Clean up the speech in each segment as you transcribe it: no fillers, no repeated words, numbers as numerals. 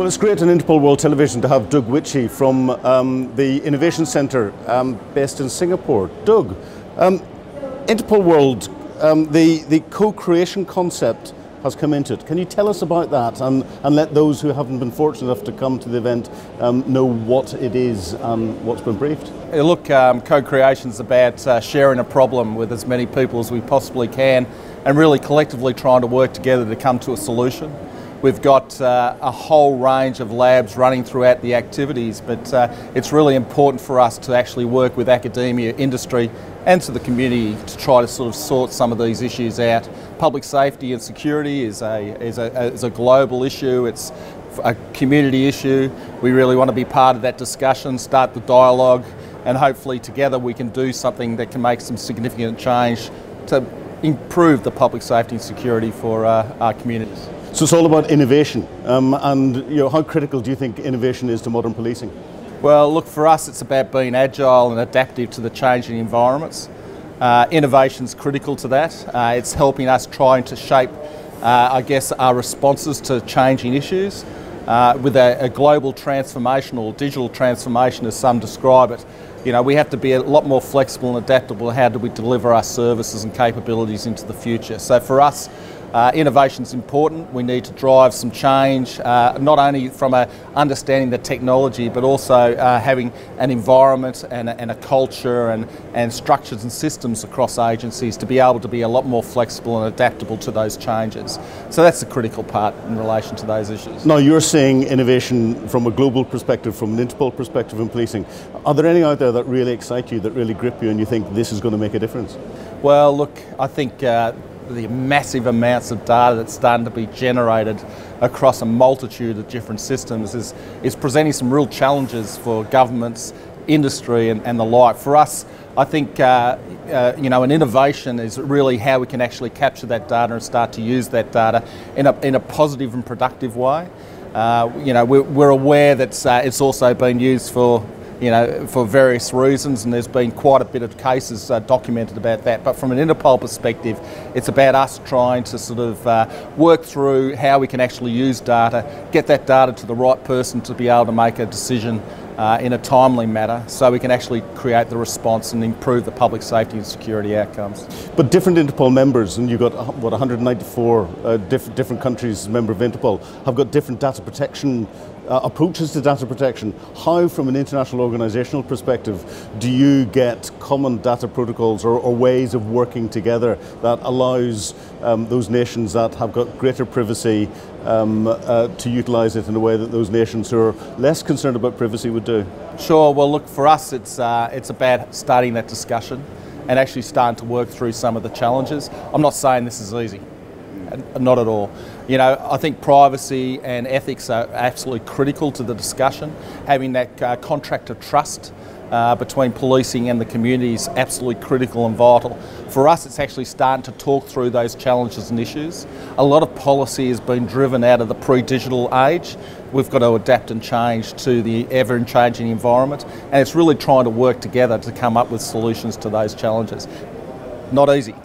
Well, it's great on Interpol World Television to have Doug Witschi from the Innovation Centre based in Singapore. Doug, Interpol World, the co-creation concept has come into it. Can you tell us about that and let those who haven't been fortunate enough to come to the event know what it is and what's been briefed? Look, co-creation is about sharing a problem with as many people as we possibly can and really collectively trying to work together to come to a solution. We've got a whole range of labs running throughout the activities, but it's really important for us to actually work with academia, industry and to the community to try to sort of sort some of these issues out. Public safety and security is a global issue, it's a community issue. We really want to be part of that discussion, start the dialogue, and hopefully together we can do something that can make some significant change to improve the public safety and security for our communities. So it's all about innovation, and how critical do you think innovation is to modern policing? Well, look, for us it's about being agile and adaptive to the changing environments. Innovation's critical to that. It's helping us trying to shape, I guess, our responses to changing issues. With a global transformation or digital transformation, as some describe it, we have to be a lot more flexible and adaptable. How do we deliver our services and capabilities into the future? So for us, innovation is important. We need to drive some change, not only from understanding the technology, but also having an environment and a culture and structures and systems across agencies to be able to be a lot more flexible and adaptable to those changes. So that's the critical part in relation to those issues. Now, you're seeing innovation from a global perspective, from an Interpol perspective in policing. Are there any out there that really excite you, that really grip you, and you think this is going to make a difference? Well, look, I think the massive amounts of data that's starting to be generated across a multitude of different systems is presenting some real challenges for governments, industry and the like. For us, I think an innovation is really how we can actually capture that data and start to use that data in a positive and productive way. We're aware that it's also been used for various reasons, and there's been quite a bit of cases documented about that. But from an Interpol perspective, it's about us trying to sort of work through how we can actually use data, get that data to the right person to be able to make a decision in a timely manner, so we can actually create the response and improve the public safety and security outcomes. But different Interpol members, and you've got, what, 194 different countries member of Interpol, have got different data protection approaches to data protection. How, from an international organisational perspective, do you get common data protocols or ways of working together that allows those nations that have got greater privacy to utilise it in a way that those nations who are less concerned about privacy would do? Sure. Well, look, for us it's about starting that discussion and actually starting to work through some of the challenges. I'm not saying this is easy. Not at all. I think privacy and ethics are absolutely critical to the discussion. Having that contract of trust between policing and the community is absolutely critical and vital. For us, it's actually starting to talk through those challenges and issues. A lot of policy has been driven out of the pre-digital age. We've got to adapt and change to the ever-changing environment, and it's really trying to work together to come up with solutions to those challenges. Not easy.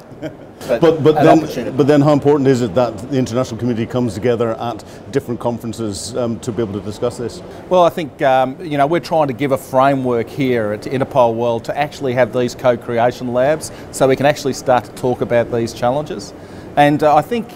But then how important is it that the international community comes together at different conferences to be able to discuss this? Well, I think we're trying to give a framework here at Interpol World to actually have these co-creation labs so we can actually start to talk about these challenges. And I think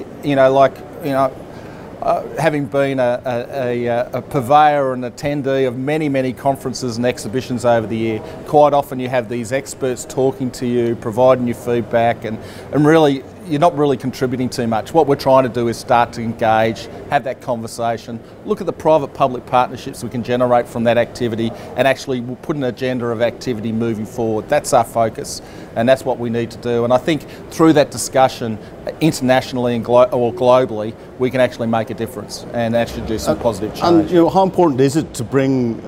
having been a purveyor and attendee of many conferences and exhibitions over the year, quite often you have these experts talking to you, providing you feedback, and really you're not really contributing too much. What we're trying to do is start to engage, have that conversation, look at the private-public partnerships we can generate from that activity, and actually we'll put an agenda of activity moving forward. That's our focus, and that's what we need to do. And I think through that discussion, internationally and globally, we can actually make a difference and actually do some positive change. And how important is it to bring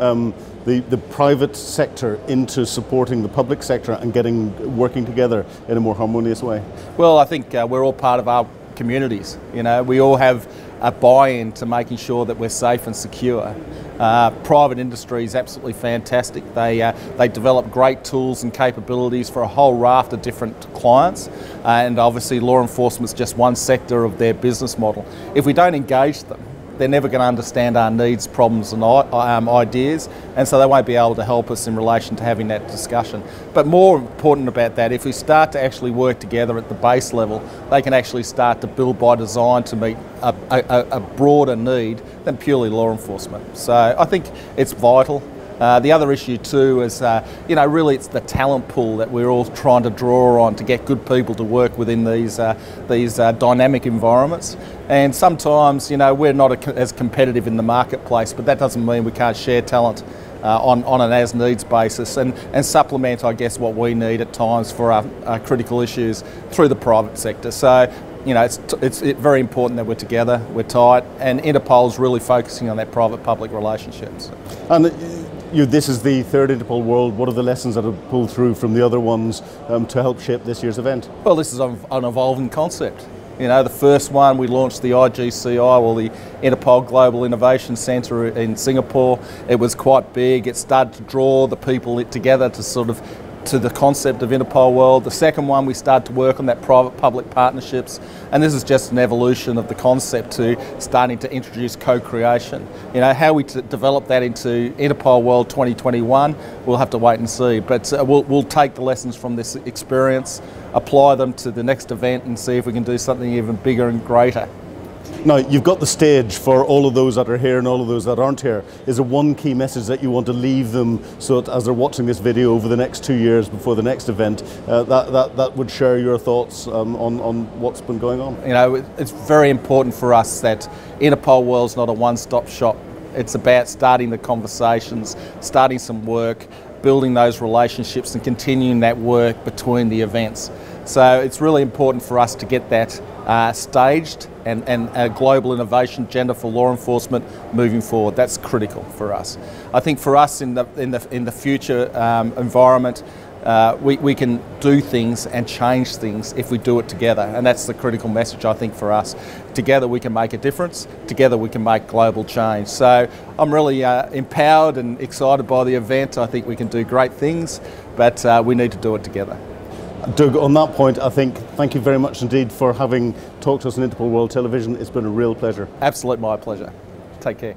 the private sector into supporting the public sector and working together in a more harmonious way? Well, I think we're all part of our communities. We all have a buy-in to making sure that we're safe and secure. Private industry is absolutely fantastic. They develop great tools and capabilities for a whole raft of different clients, and obviously law enforcement is just one sector of their business model. If we don't engage them, they're never going to understand our needs, problems and ideas, and so they won't be able to help us in relation to having that discussion. But more important about that, if we start to actually work together at the base level, they can actually start to build by design to meet a broader need than purely law enforcement. So I think it's vital. The other issue too is, really it's the talent pool that we're all trying to draw on to get good people to work within these dynamic environments. And sometimes, we're not as competitive in the marketplace, but that doesn't mean we can't share talent on an as-needs basis and supplement, I guess, what we need at times for our critical issues through the private sector. So, it's very important that we're together, we're tight, and Interpol's really focusing on that private-public relationships. And this is the third Interpol World. What are the lessons that have pulled through from the other ones to help shape this year's event? Well, this is an evolving concept. The first one, we launched the IGCI, or the Interpol Global Innovation Centre in Singapore. It was quite big. It started to draw the people together to the concept of Interpol World. The second one, we started to work on that private-public partnerships, and this is just an evolution of the concept to starting to introduce co-creation. How we develop that into Interpol World 2021, we'll have to wait and see, but we'll take the lessons from this experience, apply them to the next event and see if we can do something even bigger and greater. Now, you've got the stage for all of those that are here and all of those that aren't here. Is there one key message that you want to leave them so that as they're watching this video over the next 2 years before the next event, that would share your thoughts on what's been going on? It's very important for us that Interpol World's not a one-stop shop. It's about starting the conversations, starting some work, building those relationships and continuing that work between the events. So it's really important for us to get that staged and a global innovation agenda for law enforcement moving forward. That's critical for us. I think for us in the future environment, we can do things and change things if we do it together, and that's the critical message I think for us. Together we can make a difference, together we can make global change. So I'm really empowered and excited by the event. I think we can do great things, but we need to do it together. Doug, on that point, thank you very much indeed for having talked to us on Interpol World Television. It's been a real pleasure. Absolutely my pleasure. Take care.